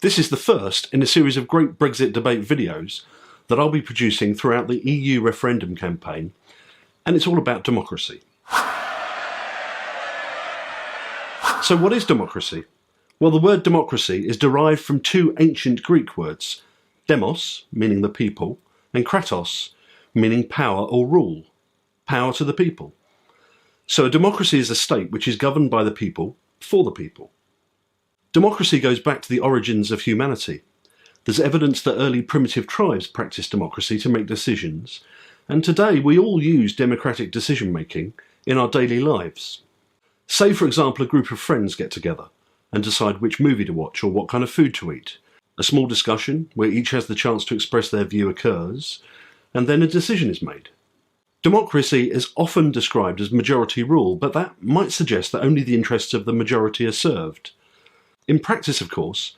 This is the first in a series of great Brexit debate videos that I'll be producing throughout the EU referendum campaign, and it's all about democracy. So what is democracy? Well, the word democracy is derived from two ancient Greek words, demos, meaning the people, and kratos, meaning power or rule, power to the people. So a democracy is a state which is governed by the people, for the people. Democracy goes back to the origins of humanity. There's evidence that early primitive tribes practiced democracy to make decisions, and today we all use democratic decision-making in our daily lives. Say, for example, a group of friends get together and decide which movie to watch or what kind of food to eat. A small discussion where each has the chance to express their view occurs, and then a decision is made. Democracy is often described as majority rule, but that might suggest that only the interests of the majority are served. In practice, of course,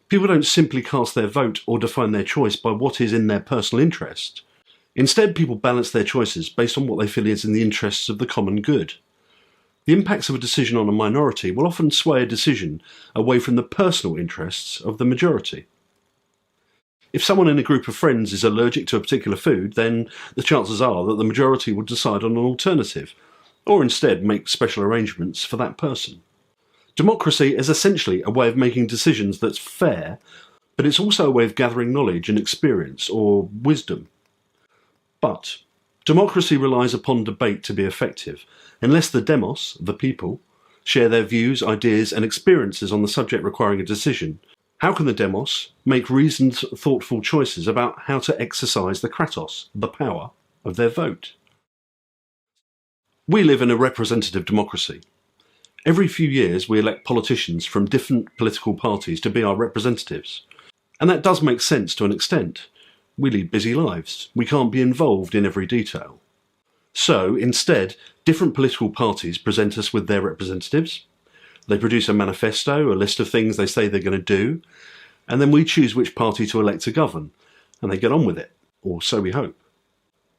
people don't simply cast their vote or define their choice by what is in their personal interest. Instead, people balance their choices based on what they feel is in the interests of the common good. The impacts of a decision on a minority will often sway a decision away from the personal interests of the majority. If someone in a group of friends is allergic to a particular food, then the chances are that the majority will decide on an alternative, or instead make special arrangements for that person. Democracy is essentially a way of making decisions that's fair, but it's also a way of gathering knowledge and experience, or wisdom. But democracy relies upon debate to be effective. Unless the demos, the people, share their views, ideas and experiences on the subject requiring a decision, how can the demos make reasoned, thoughtful choices about how to exercise the kratos, the power, of their vote? We live in a representative democracy. Every few years we elect politicians from different political parties to be our representatives. And that does make sense to an extent. We lead busy lives. We can't be involved in every detail. So, instead, different political parties present us with their representatives. They produce a manifesto, a list of things they say they're going to do, and then we choose which party to elect to govern, and they get on with it, or so we hope.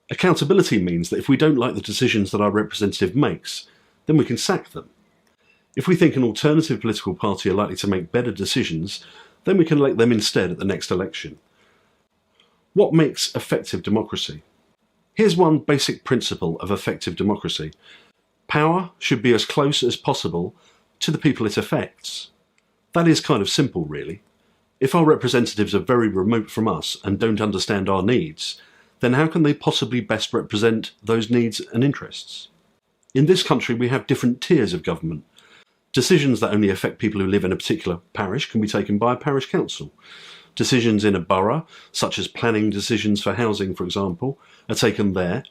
Accountability means that if we don't like the decisions that our representative makes, then we can sack them. If we think an alternative political party are likely to make better decisions, then we can elect them instead at the next election. What makes effective democracy? Here's one basic principle of effective democracy. Power should be as close as possible to the people it affects. That is kind of simple, really. If our representatives are very remote from us and don't understand our needs, then how can they possibly best represent those needs and interests? In this country, we have different tiers of government. Decisions that only affect people who live in a particular parish can be taken by a parish council. Decisions in a borough, such as planning decisions for housing, for example, are taken there.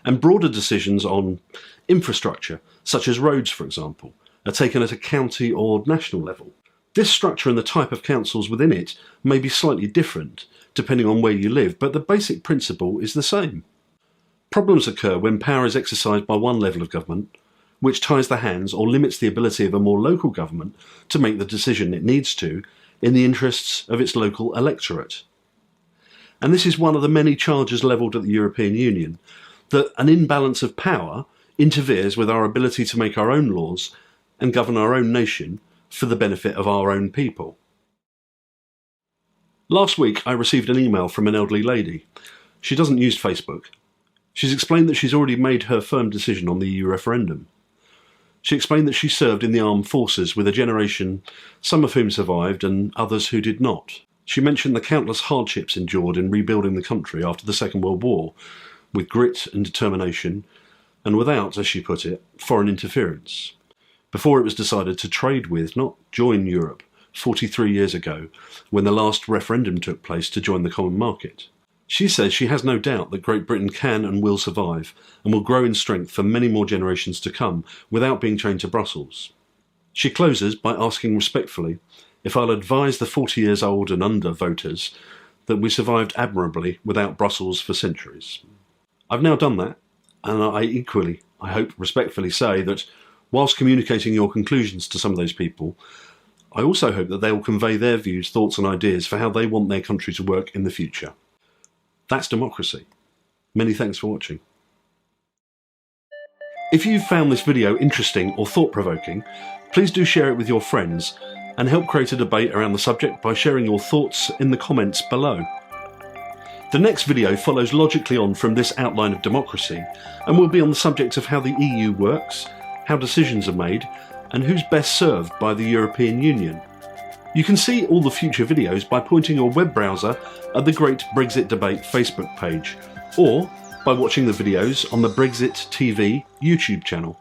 And broader decisions on infrastructure, such as roads, for example, are taken at a county or national level. This structure and the type of councils within it may be slightly different, depending on where you live, but the basic principle is the same. Problems occur when power is exercised by one level of government, which ties the hands or limits the ability of a more local government to make the decision it needs to in the interests of its local electorate. And this is one of the many charges levelled at the European Union, that an imbalance of power interferes with our ability to make our own laws and govern our own nation for the benefit of our own people. Last week I received an email from an elderly lady. She doesn't use Facebook. She's explained that she's already made her firm decision on the EU referendum. She explained that she served in the armed forces with a generation, some of whom survived and others who did not. She mentioned the countless hardships endured in rebuilding the country after the Second World War, with grit and determination, and without, as she put it, foreign interference. Before it was decided to trade with, not join Europe, 43 years ago, when the last referendum took place to join the common market. She says she has no doubt that Great Britain can and will survive, and will grow in strength for many more generations to come, without being chained to Brussels. She closes by asking respectfully if I'll advise the 40 years old and under voters that we survived admirably without Brussels for centuries. I've now done that, and I hope respectfully say that whilst communicating your conclusions to some of those people, I also hope that they will convey their views, thoughts and ideas for how they want their country to work in the future. That's democracy. Many thanks for watching. If you've found this video interesting or thought-provoking, please do share it with your friends and help create a debate around the subject by sharing your thoughts in the comments below. The next video follows logically on from this outline of democracy and will be on the subject of how the EU works, how decisions are made, and who's best served by the European Union. You can see all the future videos by pointing your web browser at the Great Brexit Debate Facebook page, or by watching the videos on the Brexit TV YouTube channel.